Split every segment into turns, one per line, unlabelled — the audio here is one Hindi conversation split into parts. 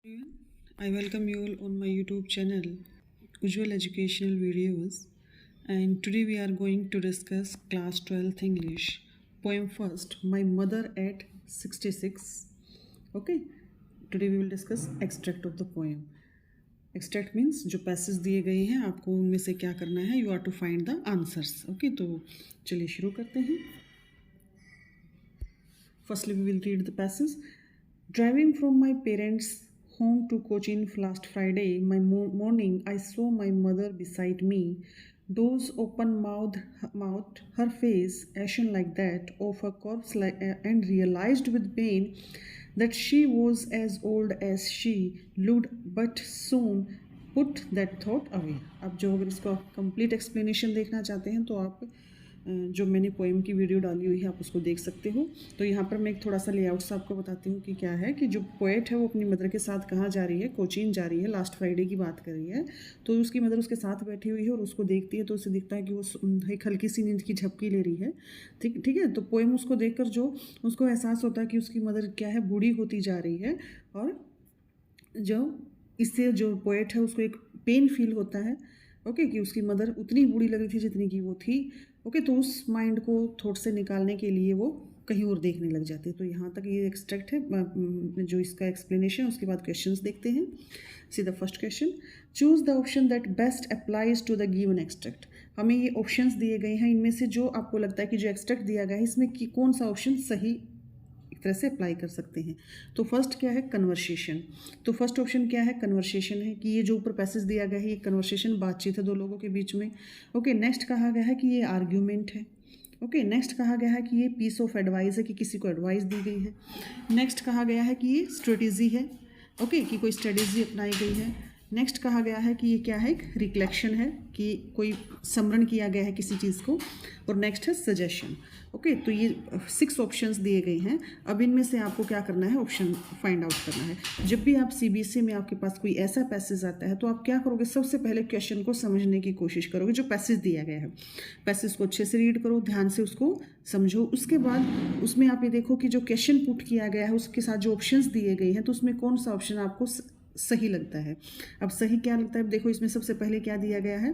everyone. I welcome you all on my YouTube channel, Ujjwal Educational Videos, and today we are going to discuss class 12th English. Poem first, My Mother at 66. Okay, today we will discuss extract of the poem. Extract means जो पैसेज दिए गए हैं आपको उनमें से क्या करना है, you are to find the answers. Okay, तो चलिए शुरू करते हैं. Firstly, we will read the passage. Driving from my parents' home to Cochin last Friday, my morning, I saw my mother beside me. Doors open, mouth, her face ashen like that of a corpse, and realized with pain that she was as old as she looked, but soon put that thought away. अब जो अगर इसका कंप्लीट एक्सप्लेनेशन देखना चाहते हैं तो आप जो मैंने पोएम की वीडियो डाली हुई है आप उसको देख सकते हो. तो यहाँ पर मैं एक थोड़ा सा लेआउट्स आपको बताती हूँ कि क्या है कि जो पोएट है वो अपनी मदर के साथ कहाँ जा रही है, कोचीन जा रही है. लास्ट फ्राइडे की बात कर रही है. तो उसकी मदर उसके साथ बैठी हुई है और उसको देखती है तो उसे दिखता है कि वो एक हल्की सी नींद की झपकी ले रही है. ठीक है. तो पोएम उसको देख जो उसको एहसास होता है कि उसकी मदर क्या है, बूढ़ी होती जा रही है. और जो इससे जो पोएट है उसको एक पेन फील होता है. ओके, कि उसकी मदर उतनी बूढ़ी लग रही थी जितनी की वो थी. ओके, तो उस माइंड को थॉट से निकालने के लिए वो कहीं और देखने लग जाते हैं. तो यहाँ तक ये एक्सट्रैक्ट है जो इसका एक्सप्लेनेशन. उसके बाद क्वेश्चंस देखते हैं. See the first question, choose the option that best applies to the given extract. हमें ये ऑप्शंस दिए गए हैं, इनमें से जो आपको लगता है कि जो एक्सट्रैक्ट दिया गया है इसमें कि कौन सा ऑप्शन सही एक तरह से अप्लाई कर सकते हैं. तो फर्स्ट क्या है, कन्वर्सेशन. तो फर्स्ट ऑप्शन क्या है, कन्वर्सेशन है कि ये जो ऊपर पैसेज दिया गया है ये कन्वर्सेशन, बातचीत है दो लोगों के बीच में. ओके, नेक्स्ट कहा गया है कि ये आर्ग्यूमेंट है. ओके, नेक्स्ट कहा गया है कि ये पीस ऑफ एडवाइस है कि किसी को एडवाइस दी गई है. नेक्स्ट कहा गया है कि ये स्ट्रेटेजी है. ओके, कि कोई स्ट्रेटेजी अपनाई गई है. नेक्स्ट कहा गया है कि ये क्या है, एक रिक्लेक्शन है कि कोई स्मरण किया गया है किसी चीज़ को. और नेक्स्ट है सजेशन. ओके, तो ये 6 ऑप्शंस दिए गए हैं. अब इनमें से आपको क्या करना है, ऑप्शन फाइंड आउट करना है. जब भी आप सीबीएसई में आपके पास कोई ऐसा पैसेज आता है तो आप क्या करोगे, सबसे पहले क्वेश्चन को समझने की कोशिश करोगे. जो पैसेज दिया गया है पैसेज को अच्छे से रीड करो, ध्यान से उसको समझो. उसके बाद उसमें आप ये देखो कि जो क्वेश्चन पुट किया गया है उसके साथ जो ऑप्शंस दिए गए हैं तो उसमें कौन सा ऑप्शन आपको सही लगता है. अब सही क्या लगता है, देखो इसमें सबसे पहले क्या दिया गया है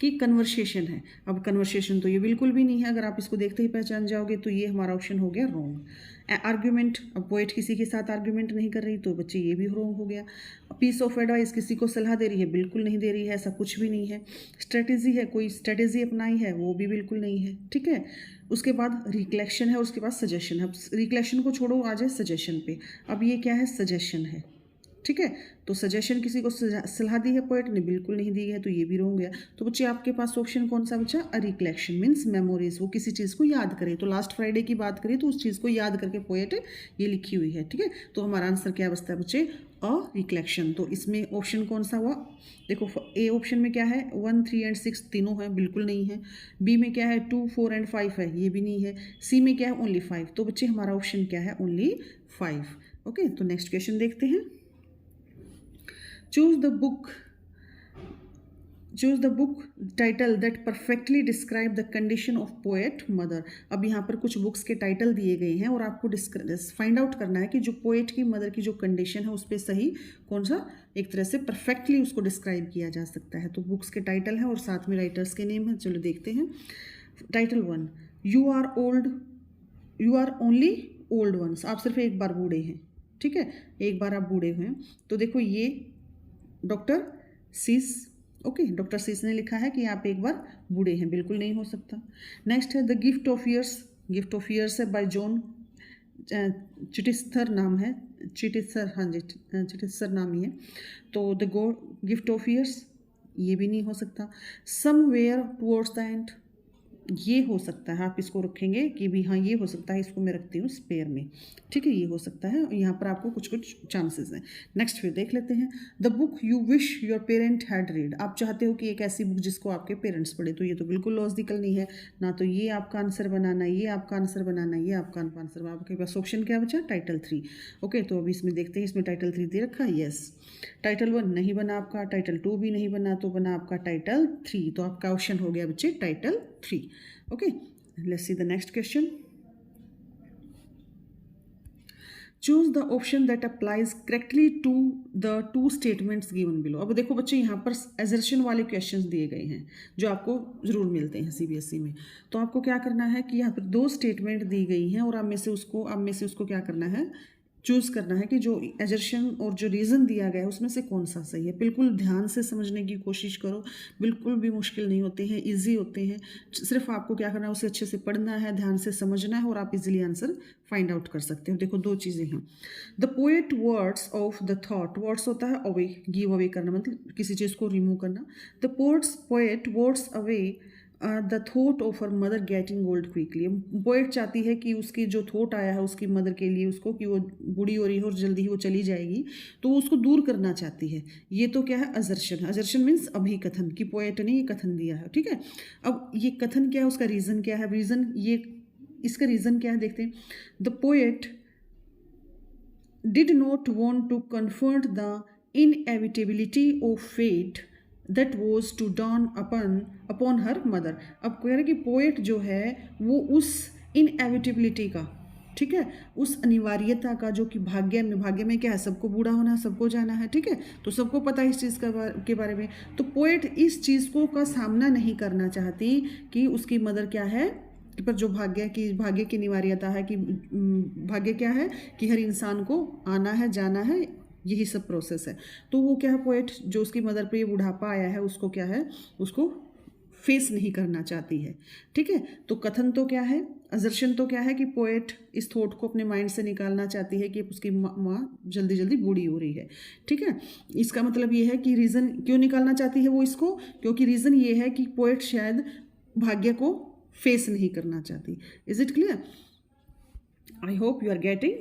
कि कन्वर्सेशन है. अब कन्वर्सेशन तो ये बिल्कुल भी नहीं है. अगर आप इसको देखते ही पहचान जाओगे तो ये हमारा ऑप्शन हो गया रॉन्ग. आर्ग्यूमेंट, अब पोएट किसी के साथ आर्ग्यूमेंट नहीं कर रही तो बच्चे ये भी रॉन्ग हो गया. पीस ऑफ एडवाइस, किसी को सलाह दे रही है, बिल्कुल नहीं दे रही है, ऐसा कुछ भी नहीं है. स्ट्रेटेजी है, कोई स्ट्रेटेजी अपनाई है, वो भी बिल्कुल नहीं है. ठीक है. उसके बाद रिक्लेक्शन है और उसके बाद सजेशन है. अब रिक्लेक्शन को छोड़ो, आ जाए सजेशन पे. अब ये क्या है, सजेशन है. ठीक है. तो सजेशन किसी को सलाह दी है पोएट ने, बिल्कुल नहीं दी है, तो ये भी रॉन्ग गया. तो बच्चे आपके पास ऑप्शन कौन सा बचा, अ रिक्लेक्शन मीन्स मेमोरीज, वो किसी चीज़ को याद करे. तो लास्ट फ्राइडे की बात करें तो उस चीज़ को याद करके पोएट ये लिखी हुई है. ठीक है. तो हमारा आंसर क्या बचता है बच्चे, अ रिक्लेक्शन. तो इसमें ऑप्शन कौन सा हुआ, देखो ए ऑप्शन में क्या है, 1, 3 एंड 6 तीनों है, बिल्कुल नहीं है. बी में क्या है, 2, 4 एंड 5 है, ये भी नहीं है. सी में क्या है, ओनली 5. तो बच्चे हमारा ऑप्शन क्या है, ओनली 5. ओके, तो नेक्स्ट क्वेश्चन देखते हैं. Choose the book title that perfectly describe the condition of poet mother. अब यहाँ पर कुछ बुक्स के टाइटल दिए गए हैं और आपको फाइंड आउट करना है कि जो पोएट की मदर की जो कंडीशन है उस पर सही कौन सा एक तरह से परफेक्टली उसको डिस्क्राइब किया जा सकता है. तो बुक्स के टाइटल हैं और साथ में राइटर्स के नेम हैं. चलो देखते हैं. Title 1, you are only old ones. आप सिर्फ एक बार बूढ़े हैं. ठीक है, एक बार आप बूढ़े हैं. तो देखो ये डॉक्टर सीस. ओके, डॉक्टर सीस ने लिखा है कि आप एक बार बूढ़े हैं, बिल्कुल नहीं हो सकता. नेक्स्ट है the gift of years. Gift of years है बाय जॉन चिटिस्थर नाम है, चिटिस्थर, हाँ जी चिटिस्थर नाम ही है. तो द गिफ्ट ऑफ ईयर्स ये भी नहीं हो सकता. समवेयर टुवर्ड्स द एंड ये हो सकता है, आप इसको रखेंगे कि भी हाँ ये हो सकता है, इसको मैं रखती हूँ स्पेयर में. ठीक है, ये हो सकता है. यहाँ पर आपको कुछ कुछ चांसेस हैं. नेक्स्ट फिर देख लेते हैं. The book you wish your parent had read. आप चाहते हो कि एक ऐसी बुक जिसको आपके पेरेंट्स पढ़े. तो ये तो बिल्कुल लॉजिकल नहीं है ना. तो ये आपका आंसर बनाना, ये आपका आंसर बनाना, ये आपका आंसर. आपके पास ऑप्शन क्या बचा, टाइटल 3. ओके, तो अभी इसमें देखते हैं, इसमें टाइटल 3 दे रखा है. यस, टाइटल 1 नहीं बना आपका, टाइटल 2 भी नहीं बना, तो बना आपका टाइटल 3. तो आपका ऑप्शन हो गया बच्चे title 3. Okay, let's see the next question. Choose the option that applies correctly to the two statements given below. अब देखो बच्चे, यहाँ पर एजर्शन वाले क्वेश्चंस दिए गए हैं जो आपको जरूर मिलते हैं सीबीएसई में। तो आपको क्या करना है कि यहाँ पर दो स्टेटमेंट दी गई हैं और आप में से उसको क्या करना है, चूज़ करना है कि जो एजर्शन और जो रीज़न दिया गया है उसमें से कौन सा सही है। बिल्कुल ध्यान से समझने की कोशिश करो, बिल्कुल भी मुश्किल नहीं होते हैं, इजी होते हैं। सिर्फ आपको क्या करना है, उसे अच्छे से पढ़ना है, ध्यान से समझना है और आप इजीली आंसर फाइंड आउट कर सकते हो। देखो दो चीज़ें हैं। The poet words of the thought, words होता है अवे, गिव अवे करना, मतलब किसी चीज़ को रिमूव करना। The poet words away the thought of her mother getting old quickly. Poet चाहती है कि उसकी जो थॉट आया है उसकी मदर के लिए, उसको कि वो बूढ़ी हो रही है और जल्दी ही वो चली जाएगी, तो वो उसको दूर करना चाहती है। ये तो क्या है, अजर्शन। अजर्शन मीन्स अभिकथन, कि पोएट ने ये कथन दिया है, ठीक है। अब ये कथन क्या है, उसका रीज़न क्या है, रीज़न ये, इसका रीज़न क्या है देखते हैं। The poet did not want to confront the inevitability of fate that was to dawn upon her mother. अब कह रहे कि पोएट जो है वो उस इनएविटेबिलिटी का, ठीक है, उस अनिवार्यता का, जो कि भाग्य में क्या है, सबको बूढ़ा होना, सबको जाना है, ठीक है, तो सबको पता है इस चीज़ के बारे में। तो पोएट इस चीज़ को का सामना नहीं करना चाहती कि उसकी मदर क्या है, पर जो भाग्य की अनिवार्यता है, कि भाग्य क्या है कि हर इंसान को आना है, जाना है, यही सब प्रोसेस है। तो वो क्या है, पोएट जो उसकी मदर पे ये बुढ़ापा आया है उसको क्या है, उसको फेस नहीं करना चाहती है, ठीक है। तो कथन तो क्या है, अजर्शन तो क्या है कि पोएट इस थॉट को अपने माइंड से निकालना चाहती है कि उसकी माँ जल्दी जल्दी बूढ़ी हो रही है, ठीक है। इसका मतलब ये है कि रीज़न क्यों निकालना चाहती है वो इसको, क्योंकि रीज़न ये है कि पोएट शायद भाग्य को फेस नहीं करना चाहती। Is it clear? I hope you are getting.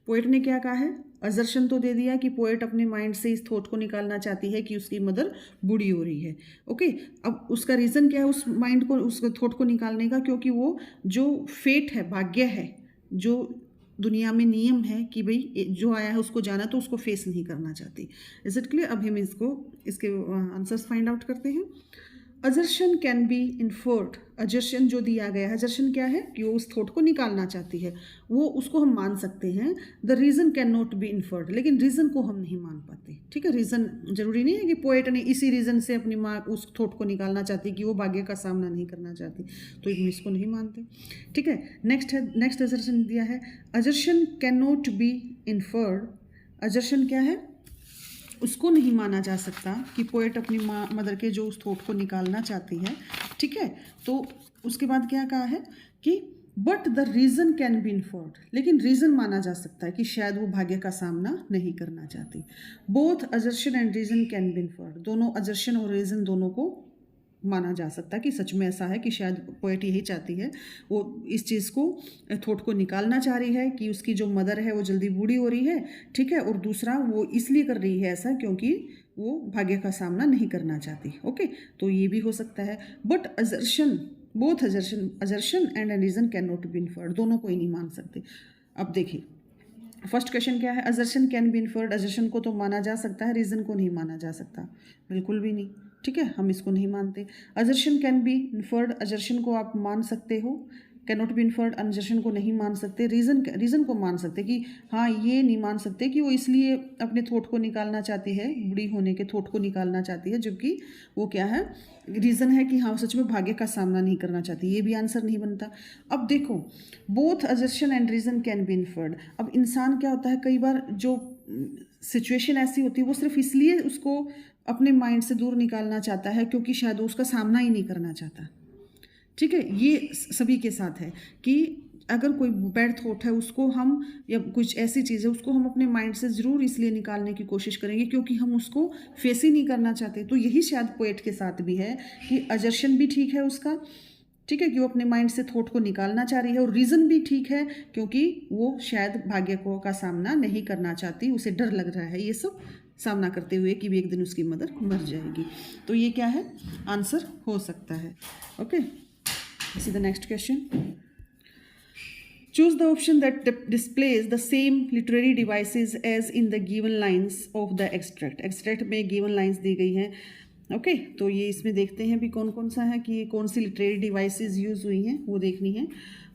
Poet ने क्या कहा है, अजर्शन तो दे दिया कि पोएट अपने माइंड से इस थॉट को निकालना चाहती है कि उसकी मदर बूढ़ी हो रही है, ओके। अब उसका रीज़न क्या है उस माइंड को, उस थॉट को निकालने का, क्योंकि वो जो फेट है, भाग्य है, जो दुनिया में नियम है कि भाई जो आया है उसको जाना, तो उसको फेस नहीं करना चाहती। Is it clear? अब हम इसके आंसर्स फाइंड आउट करते हैं। अजर्शन कैन बी इन्फर्ड, अजर्शन जो दिया गया है, अजर्शन क्या है कि वो उस थॉट को निकालना चाहती है, वो उसको हम मान सकते हैं। The reason can not be inferred, लेकिन रीज़न को हम नहीं मान पाते, ठीक है। रीज़न जरूरी नहीं है कि पोएट ने इसी रीज़न से अपनी माँ उस थॉट को निकालना चाहती कि वो भाग्य का सामना नहीं करना चाहती, तो हम इसको नहीं मानते, ठीक है। नेक्स्ट अजर्शन दिया है, अजर्शन कैन नॉट बी इन्फर्ड। अजर्शन क्या है, उसको नहीं माना जा सकता कि पोएट अपनी मदर के जो उस थॉट को निकालना चाहती है, ठीक है। तो उसके बाद क्या कहा है कि but the reason can be inferred, लेकिन रीज़न माना जा सकता है कि शायद वो भाग्य का सामना नहीं करना चाहती। Both अजर्शन and reason can be inferred, दोनों अजर्शन और रीज़न दोनों को माना जा सकता है कि सच में ऐसा है कि शायद पोएट यही चाहती है, वो इस चीज़ को, थॉट को निकालना चाह रही है कि उसकी जो मदर है वो जल्दी बूढ़ी हो रही है, ठीक है। और दूसरा वो इसलिए कर रही है ऐसा क्योंकि वो भाग्य का सामना नहीं करना चाहती, ओके। तो ये भी हो सकता है। But अजर्शन, both अजर्शन and reason can not be inferred, दोनों को ही नहीं मान सकते। अब देखिए फर्स्ट क्वेश्चन क्या है, अजर्शन कैन बी इन्फर्ड, अजर्शन को तो माना जा सकता है, रीज़न को नहीं माना जा सकता, बिल्कुल भी नहीं, ठीक है, हम इसको नहीं मानते। अजर्शन कैन बी इन्फर्ड, अजर्शन को आप मान सकते हो, कैन नॉट बी इन्फर्ड, अजर्शन को नहीं मान सकते। रीज़न को मान सकते कि हाँ, ये नहीं मान सकते कि वो इसलिए अपने थॉट को निकालना चाहती है, बूढ़ी होने के थॉट को निकालना चाहती है, जबकि वो क्या है, रीज़न है कि हाँ सच में भाग्य का सामना नहीं करना चाहती, ये भी आंसर नहीं बनता। अब देखो, both अजर्शन and reason can be inferred. अब इंसान क्या होता है, कई बार जो सिचुएशन ऐसी होती है वो सिर्फ इसलिए उसको अपने माइंड से दूर निकालना चाहता है क्योंकि शायद वो उसका सामना ही नहीं करना चाहता, ठीक है। ये सभी के साथ है कि अगर कोई बैड थॉट है उसको हम, या कुछ ऐसी चीज़ है उसको हम अपने माइंड से ज़रूर इसलिए निकालने की कोशिश करेंगे क्योंकि हम उसको फेस ही नहीं करना चाहते। तो यही शायद पोएट के साथ भी है कि अजर्शन भी ठीक है उसका, ठीक है, कि वो अपने माइंड से थॉट को निकालना चाह रही है, और रीज़न भी ठीक है क्योंकि वो शायद भाग्य को का सामना नहीं करना चाहती, उसे डर लग रहा है ये सब सामना करते हुए कि भी एक दिन उसकी मदर मर जाएगी। तो ये क्या है, आंसर हो सकता है, okay. See the next question, choose the option that displays the same literary devices as in the given lines of the extract. Extract में गिवन लाइन्स दी गई हैं, ओके। तो ये इसमें देखते हैं भी कौन कौन सा है कि कौन सी लिटरेरी डिवाइसेस यूज़ हुई हैं, वो देखनी है।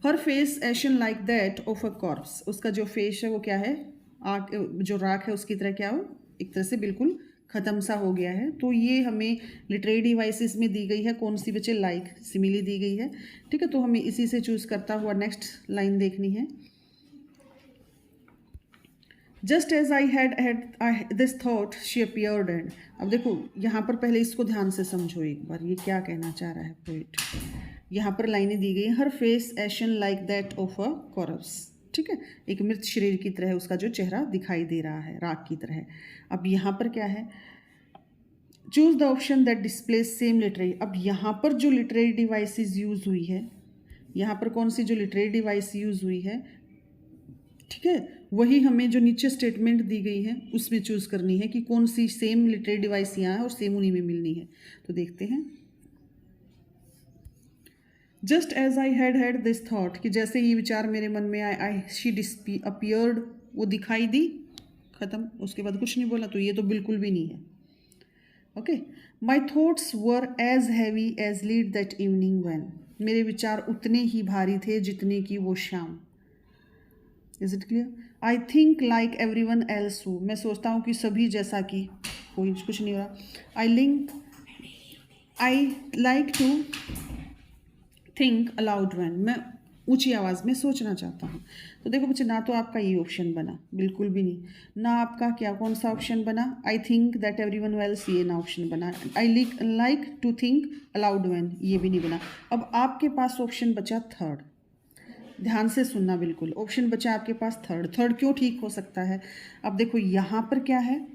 हर फेस एशन like that of a corpse, उसका जो फेस है वो क्या है, आग जो राख है उसकी तरह क्या हो, एक तरह से बिल्कुल ख़त्म सा हो गया है। तो ये हमें लिटरेरी डिवाइसेस में दी गई है, कौन सी बच्चे, लाइक सिमिली दी गई है। ठीक है, तो हमें इसी से चूज़ करता हुआ नेक्स्ट लाइन देखनी है। Just as I had this thought she appeared and, अब देखो यहाँ पर पहले इसको ध्यान से समझो एक बार, ये क्या कहना चाह रहा है पोइट। यहाँ पर लाइनें दी गई हैं, हर फेस एशन like that of a corpse, ठीक है, एक मृत शरीर की तरह उसका जो चेहरा दिखाई दे रहा है, राख की तरह। अब यहाँ पर क्या है, choose the option that displace same literary. अब यहाँ पर जो लिटरेरी डिवाइसेस यूज हुई है, यहाँ पर कौन सी जो लिटरेरी डिवाइस यूज हुई है, ठीक है, वही हमें जो नीचे स्टेटमेंट दी गई है उसमें चूज करनी है कि कौन सी सेम लिटरेरी डिवाइस यहाँ है और सेम उन्हीं में मिलनी है। तो देखते हैं, just as I had this thought, कि जैसे ही विचार मेरे मन में आए, आई शी अपीयर्ड, वो दिखाई दी, खत्म, उसके बाद कुछ नहीं बोला, तो ये तो बिल्कुल भी नहीं है। Okay, my thoughts were as heavy as lead that evening when, मेरे विचार उतने ही भारी थे जितने की वो शाम। Is it clear? I think like every one else who, मैं सोचता हूँ कि सभी जैसा कि, कोई कुछ नहीं हो रहा। I like to think aloud when, मैं ऊंची आवाज़ में सोचना चाहता हूँ। तो देखो बच्चे, ना तो आपका ये ऑप्शन बना, बिल्कुल भी नहीं, ना आपका क्या कौन सा ऑप्शन बना, I think that every one else, ये ना ऑप्शन बना, I like to think aloud when, ये भी नहीं बना। अब आपके पास ऑप्शन बचा थर्ड, ध्यान से सुनना बिल्कुल, ऑप्शन बचा आपके पास थर्ड। थर्ड क्यों ठीक हो सकता है? अब देखो यहाँ पर क्या है,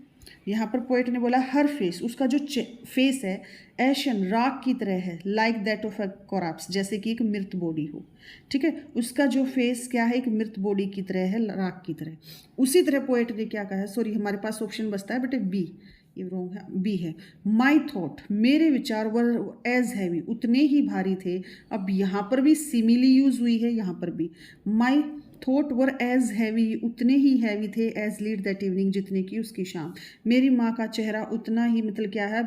यहाँ पर पोएट ने बोला हर फेस, उसका जो फेस है एशन राख की तरह है, लाइक दैट ऑफ अ कोरप्स, जैसे कि एक मृत बॉडी हो, ठीक है, उसका जो फेस क्या है, एक मृत बॉडी की तरह है, राख की तरह। उसी तरह पोएट ने क्या कहा है, सॉरी हमारे पास ऑप्शन बचता है बेटे बी, ये रॉन्ग है, बी है, माई थॉट, मेरे विचार वर एज हैवी, उतने ही भारी थे। अब यहाँ पर भी सिमिली यूज हुई है, यहाँ पर भी my thought were as heavy, उतने ही हैवी थे, एज लीड दैट इवनिंग, जितने की उसकी शाम। मेरी माँ का चेहरा उतना ही, मतलब क्या है,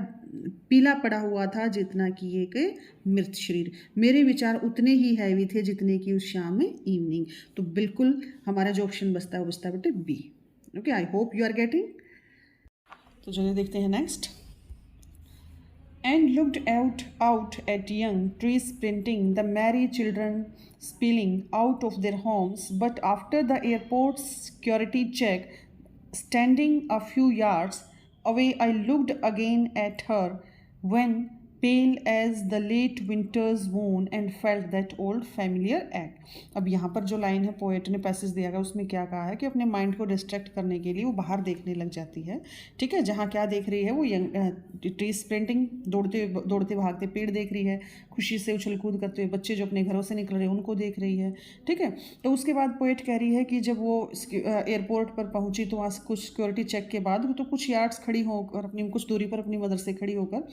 पीला पड़ा हुआ था जितना कि एक मृत शरीर। मेरे विचार उतने ही हैवी थे जितने की उस शाम में, इवनिंग। तो बिल्कुल हमारा जो ऑप्शन बचता है वो बचता है बेटे B. Okay, I hope you are getting. तो चलिए देखते हैं next. And looked out at young trees sprinting, the merry children spilling out of their homes. But after the airport's security check, standing a few yards away, I looked again at her, when pale as the late winter's moon, and felt that old familiar ache. अब यहाँ पर जो लाइन है पोएट ने पैसेज दिया है उसमें क्या कहा है कि अपने माइंड को डिस्ट्रैक्ट करने के लिए वो बाहर देखने लग जाती है, ठीक है, जहाँ क्या देख रही है वो, यंग ट्री स्प्रिंटिंग, दौड़ते दौड़ते भागते पेड़ देख रही है, खुशी से उछल कूद करते हुए बच्चे जो अपने घरों से निकल रहे हैं उनको देख रही है, ठीक है। तो उसके बाद पोएट कह रही है कि जब वो एयरपोर्ट पर पहुंची तो वहाँ कुछ सिक्योरिटी चेक के बाद तो कुछ यार्ड्स खड़ी होकर, अपनी कुछ दूरी पर अपनी मदर से खड़ी होकर,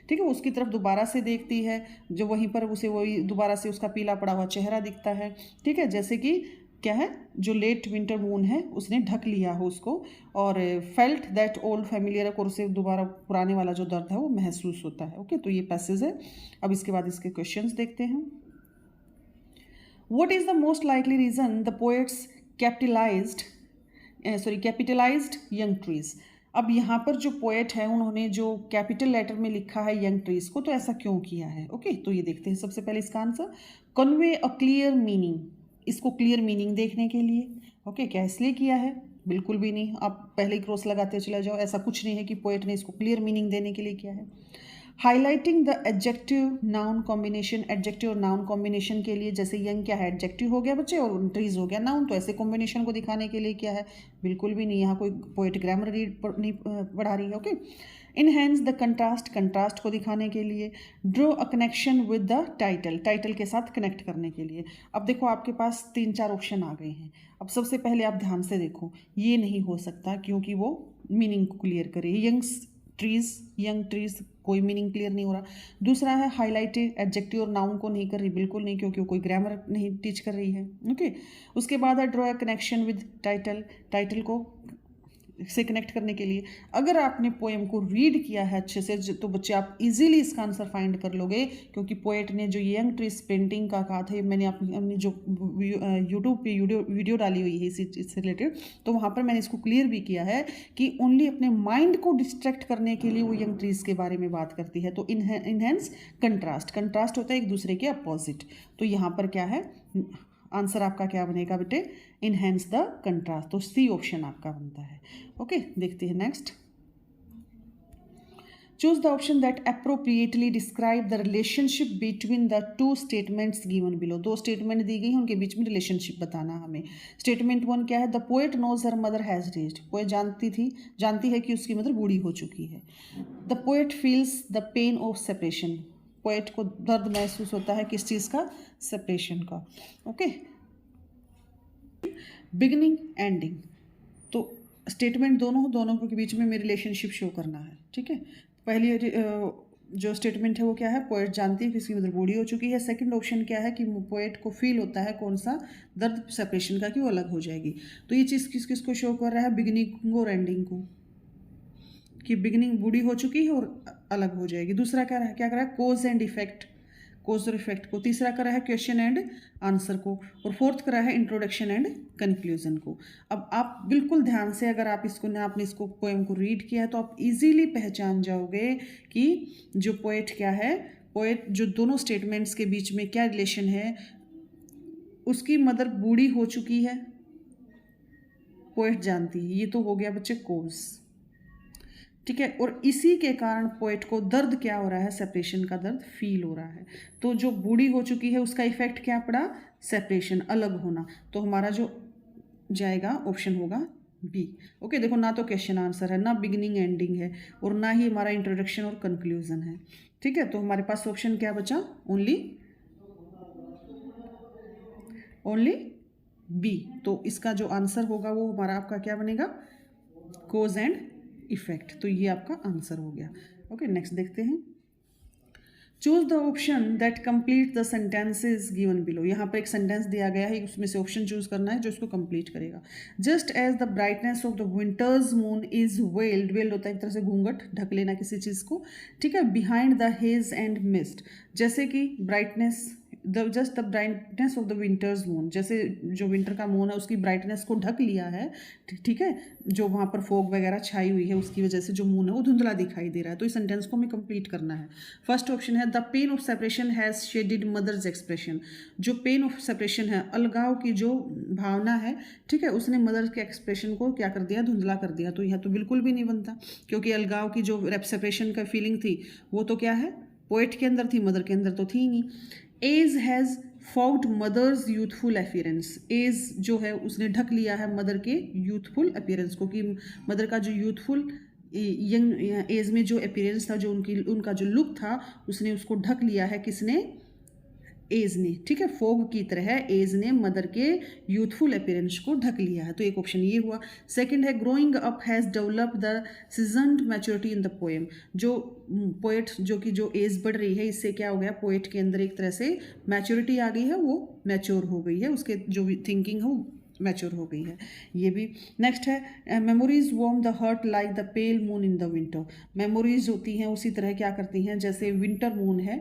ठीक है, उसकी तरफ दोबारा से देखती है, जो वहीं पर उसे वही दोबारा से उसका पीला पड़ा हुआ चेहरा दिखता है, ठीक है, जैसे कि क्या है, जो लेट विंटर मून है उसने ढक लिया हो उसको, और फेल्ट दैट ओल्ड फैमिलियर, और उसे दोबारा पुराने वाला जो दर्द है वो महसूस होता है। ओके, तो ये पैसेज है। अब इसके बाद इसके क्वेश्चंस देखते हैं। What is the most likely reason the poet's capitalized young trees. अब यहाँ पर जो पोएट है उन्होंने जो कैपिटल लेटर में लिखा है यंग ट्रीज को, तो ऐसा क्यों किया है? ओके, तो ये देखते हैं। सबसे पहले इसका answer, convey a clear meaning, इसको क्लियर मीनिंग देखने के लिए। ओके, क्या इसलिए किया है? बिल्कुल भी नहीं, आप पहले ही क्रॉस लगाते चले जाओ, ऐसा कुछ नहीं है कि पोएट ने इसको क्लियर मीनिंग देने के लिए किया है। Highlighting the adjective noun combination, adjective और नाउन कॉम्बिनेशन के लिए, जैसे यंग क्या है, एडजेक्टिव हो गया बच्चे, और ट्रीज हो गया नाउन, तो ऐसे कॉम्बिनेशन को दिखाने के लिए क्या है? बिल्कुल भी नहीं, यहाँ कोई पोएट ग्रामर नहीं पढ़ा रही है। Okay, enhance the contrast, contrast को दिखाने के लिए। Draw a connection with the title, title के साथ कनेक्ट करने के लिए। अब देखो आपके पास 3-4 ऑप्शन आ गए हैं। अब सबसे पहले आप ध्यान से देखो, ये नहीं हो सकता क्योंकि वो मीनिंग को क्लियर करे। यंग ट्रीज कोई मीनिंग क्लियर नहीं हो रहा। दूसरा है हाईलाइटेड, एडजेक्टिव और नाउन को नहीं कर रही, बिल्कुल नहीं, क्योंकि कोई ग्रामर नहीं टीच कर रही है। ओके, उसके बाद है draw a connection with title, title को से कनेक्ट करने के लिए। अगर आपने पोएम को रीड किया है अच्छे से तो बच्चे आप इजीली इसका आंसर फाइंड कर लोगे, क्योंकि पोएट ने जो यंग ट्रीज पेंटिंग का कहा था, मैंने अपनी जो यूट्यूब पे वीडियो डाली हुई है इससे रिलेटेड, तो वहाँ पर मैंने इसको क्लियर भी किया है कि ओनली अपने माइंड को डिस्ट्रैक्ट करने के लिए वो यंग ट्रीज के बारे में बात करती है। तो इनहेंस कंट्रास्ट होता है एक दूसरे के अपोजिट। तो यहाँ पर क्या है आंसर आपका क्या बनेगा बेटे, इनहेंस द कंट्रास्ट। तो सी ऑप्शन आपका बनता है। ओके, देखते हैं next. Choose the option that appropriately describe the relationship between the two statements given below. दो स्टेटमेंट दी गई हैं, उनके बीच में रिलेशनशिप बताना हमें। स्टेटमेंट 1 क्या है, the poet knows her mother has raised. Poet जानती है कि उसकी मदर बूढ़ी हो चुकी है। The poet feels the pain of separation. Poet को दर्द महसूस होता है किस चीज़ का, सेपरेशन का। ओके, बिगिनिंग एंडिंग, तो स्टेटमेंट दोनों के बीच में रिलेशनशिप शो करना है। ठीक है, पहली जो स्टेटमेंट है वो क्या है, पोएट जानती है कि उसकी मदर बूढ़ी हो चुकी है। सेकंड ऑप्शन क्या है कि पोएट को फील होता है कौन सा, दर्द सेपरेशन का, कि वो अलग हो जाएगी। तो ये चीज़ किसको शो कर रहा है, बिगिनिंग और एंडिंग को, कि बिगिनिंग बूढ़ी हो चुकी है और अलग हो जाएगी। दूसरा क्या कर रहा है, कोज एंड इफेक्ट, कोज और इफेक्ट को। तीसरा कर रहा है क्वेश्चन एंड आंसर को। और फोर्थ कर रहा है इंट्रोडक्शन एंड कंक्लूजन को। अब आप बिल्कुल ध्यान से अगर आपने इसको पोएम को रीड किया है तो आप इजीली पहचान जाओगे कि जो पोएट क्या है, पोएट जो दोनों स्टेटमेंट्स के बीच में क्या रिलेशन है। उसकी मदर बूढ़ी हो चुकी है, पोएट जानती है, ये तो हो गया बच्चे कोज। ठीक है, और इसी के कारण पोएट को दर्द क्या हो रहा है, सेपरेशन का दर्द फील हो रहा है। तो जो बूढ़ी हो चुकी है उसका इफेक्ट क्या पड़ा, सेपरेशन, अलग होना। तो हमारा जो जाएगा ऑप्शन होगा बी। ओके, देखो ना तो क्वेश्चन आंसर है, ना बिगिनिंग एंडिंग है, और ना ही हमारा इंट्रोडक्शन और कंक्लूजन है। ठीक है, तो हमारे पास ऑप्शन क्या बचा, ओनली बी। तो इसका जो आंसर होगा वो हमारा आपका क्या बनेगा, कोज एंड इफेक्ट। तो ये आपका आंसर हो गया। ओके, नेक्स्ट देखते हैं। Choose the option that complete the sentences given below. यहाँ पर एक सेंटेंस दिया गया है, उसमें से ऑप्शन चूज करना है जो इसको कंप्लीट करेगा। Just as the brightness of the winter's moon is veiled होता है एक तरह से घूंघट, ढक लेना किसी चीज़ को। ठीक है, behind the hedge and mist, जैसे कि brightness just the brightness of the winter's moon, जैसे जो विंटर का मून है उसकी ब्राइटनेस को ढक लिया है। ठीक है, जो वहाँ पर फोग वगैरह छाई हुई है उसकी वजह से जो मून है वो धुंधला दिखाई दे रहा है। तो इस सेंटेंस को हमें कंप्लीट करना है। फर्स्ट ऑप्शन है the pain of separation has shaded mother's expression. जो पेन ऑफ सेपरेशन है, अलगाव की जो भावना है, ठीक है, उसने मदर के एक्सप्रेशन को क्या कर दिया, धुंधला कर दिया। तो यह तो बिल्कुल भी नहीं बनता, क्योंकि अलगाव की जो सेपरेशन का फीलिंग थी वो तो क्या है, पोएट के अंदर थी, मदर के अंदर तो थी नहीं। Age has fogged mother's youthful appearance. Age जो है उसने ढक लिया है मदर के यूथफुल अपीयरेंस को, कि मदर का जो यूथफुल यंग एज में जो अपीयरेंस था, जो उनका जो लुक था, उसने उसको ढक लिया है, किसने, एज ने। ठीक है, फोग की तरह एज ने मदर के यूथफुल अपीयरेंस को ढक लिया है। तो एक ऑप्शन ये हुआ। सेकंड है growing up has develop the seasoned maturity in the poem. जो पोएट जो एज बढ़ रही है, इससे क्या हो गया, पोएट के अंदर एक तरह से मैच्योरिटी आ गई है, वो मैच्योर हो गई है, उसके जो थिंकिंग है वो मैच्योर हो गई है। ये भी। नेक्स्ट है memories warm the heart like the pale moon in the winter. Memories होती हैं उसी तरह क्या करती हैं, जैसे विंटर मून है,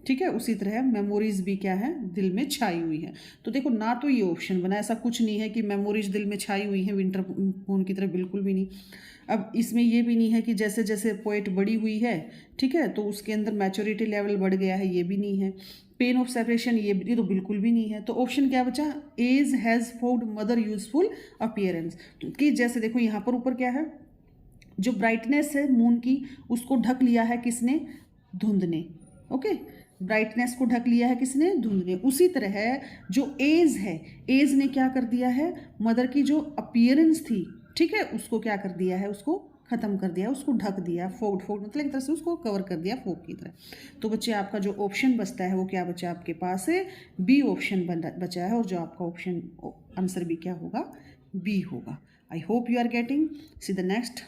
ठीक है, उसी तरह मेमोरीज भी क्या है, दिल में छाई हुई है। तो देखो ना तो ये ऑप्शन बना, ऐसा कुछ नहीं है कि मेमोरीज दिल में छाई हुई है विंटर मून की तरह, बिल्कुल भी नहीं। अब इसमें ये भी नहीं है कि जैसे जैसे पोएट बड़ी हुई है, ठीक है, तो उसके अंदर मैच्योरिटी लेवल बढ़ गया है, ये भी नहीं है। पेन ऑफ सेपरेशन ये तो बिल्कुल भी नहीं है। तो ऑप्शन क्या बचा, age has fogged mother useful appearance. कि जैसे देखो यहाँ पर ऊपर क्या है, जो ब्राइटनेस है मून की उसको ढक लिया है किसने, धुंध ने। ओके, ब्राइटनेस को ढक लिया है किसने, धुंध ने। उसी तरह जो एज है, एज ने क्या कर दिया है, मदर की जो अपीयरेंस थी, ठीक है, उसको क्या कर दिया है, उसको ख़त्म कर दिया, उसको ढक दिया। फोग मतलब एक तरह से उसको कवर कर दिया फोग की तरह। तो बच्चे आपका जो ऑप्शन बचता है वो क्या बचा आपके पास है, बी ऑप्शन बचा है। और जो आपका ऑप्शन आंसर भी क्या होगा, बी होगा। I hope you are getting. See the next.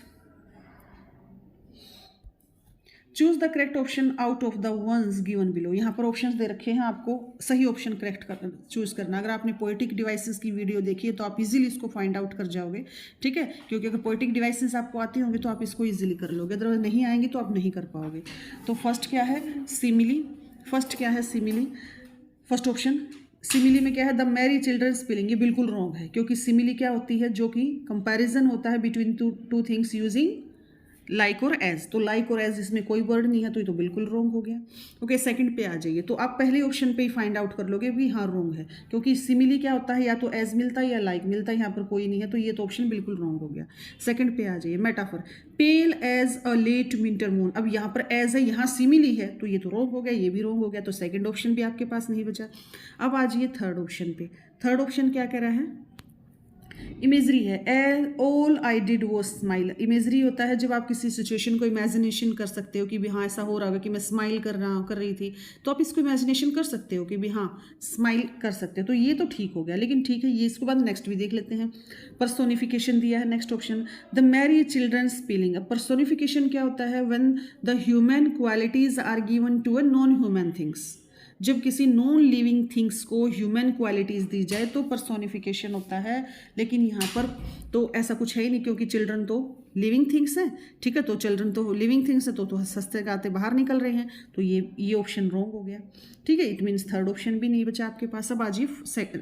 Choose the correct option out of the ones given below. यहाँ पर ऑप्शंस दे रखे हैं, आपको सही ऑप्शन करेक्ट कर चूज करना। अगर आपने पोएटिक डिवाइसेस की वीडियो देखी है तो आप इजीली इसको फाइंड आउट कर जाओगे, ठीक है, क्योंकि अगर पोएटिक डिवाइसेस आपको आती होंगे तो आप इसको इजीली कर लोगे, अगर नहीं आएंगे तो आप नहीं कर पाओगे। तो फर्स्ट क्या है, सिमिली। फर्स्ट ऑप्शन सिमिली में क्या है, द मैरी चिल्ड्रन स्पेलिंग, ये बिल्कुल रॉन्ग है, क्योंकि सिमिली क्या होती है, जो कि कंपैरिजन होता है between two things using like और एज। तो लाइक और एज इसमें कोई वर्ड नहीं है, तो ये तो बिल्कुल रॉन्ग हो गया। ओके, सेकंड पे आ जाइए, तो आप पहले ऑप्शन पे ही फाइंड आउट कर लोगे भी हाँ रॉन्ग है, क्योंकि सिमिली क्या होता है, या तो एज मिलता है या लाइक मिलता है, यहाँ पर कोई नहीं है, तो ये तो ऑप्शन बिल्कुल रॉन्ग हो गया। सेकंड पे आ जाइए, metaphor, pale as a late winter moon. अब यहाँ पर एज है, यहाँ सिमिली है, तो ये तो रॉन्ग हो गया, ये भी रॉन्ग हो गया, तो सेकंड ऑप्शन भी आपके पास नहीं बचा। अब आ जाइए थर्ड ऑप्शन पे। थर्ड ऑप्शन क्या कह रहा है, इमेजरी है, ऑल आई डिड वो स्माइल। इमेजरी होता है जब आप किसी सिचुएशन को इमेजिनेशन कर सकते हो कि भी हाँ ऐसा हो रहा होगा कि मैं स्माइल कर रही थी, तो आप इसको इमेजिनेशन कर सकते हो कि भी हाँ स्माइल कर सकते हो, तो ये तो ठीक हो गया। लेकिन ठीक है, ये इसके बाद नेक्स्ट भी देख लेते हैं। पर्सोनिफिकेशन दिया है next option, the merry children spelling. अब पर्सोनिफिकेशन क्या होता है, when the human qualities are given to a non human things. जब किसी नॉन लिविंग थिंग्स को ह्यूमन क्वालिटीज़ दी जाए तो पर्सोनिफिकेशन होता है। लेकिन यहाँ पर तो ऐसा कुछ है ही नहीं, क्योंकि चिल्ड्रन तो लिविंग थिंग्स हैं, ठीक है, तो चिल्ड्रन तो लिविंग थिंग्स है, तो सस्ते गाते बाहर निकल रहे हैं, तो ये ऑप्शन रॉन्ग हो गया, ठीक है। इट मीन्स थर्ड ऑप्शन भी नहीं बचा आपके पास। अब आज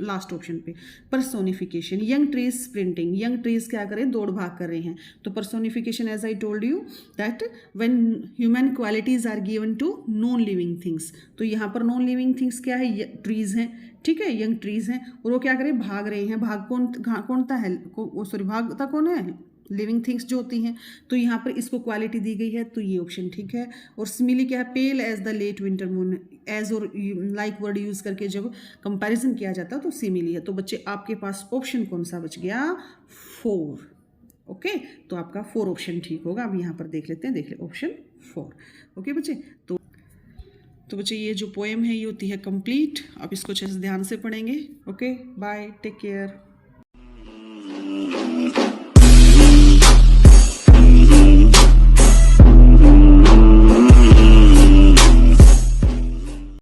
लास्ट ऑप्शन पे, personification, young trees sprinting. Young trees क्या करें, दौड़ भाग कर रहे हैं, तो personification as I told you that when human qualities are given to non living things. तो यहाँ पर नॉन लिविंग थिंग्स क्या है, ट्रीज हैं, ठीक है, यंग ट्रीज हैं, और वो क्या करें, भाग रहे हैं। भाग कौनता है, सॉरी भागता कौन है, लिविंग थिंग्स जो होती हैं। तो यहाँ पर इसको क्वालिटी दी गई है, तो ये ऑप्शन ठीक है। और सिमिली क्या है, pale as the late winter moon. As और लाइक वर्ड यूज करके जब कंपैरिजन किया जाता है तो सिमिली है। तो बच्चे आपके पास ऑप्शन कौन सा बच गया, 4। ओके, तो आपका 4 ऑप्शन ठीक होगा। अब यहाँ पर देख लेते हैं, देख ले ऑप्शन 4। ओके बच्चे, तो बच्चे ये जो पोएम है ये होती है कंप्लीट। आप इसको अच्छे से ध्यान से पढ़ेंगे। Okay, bye, take care.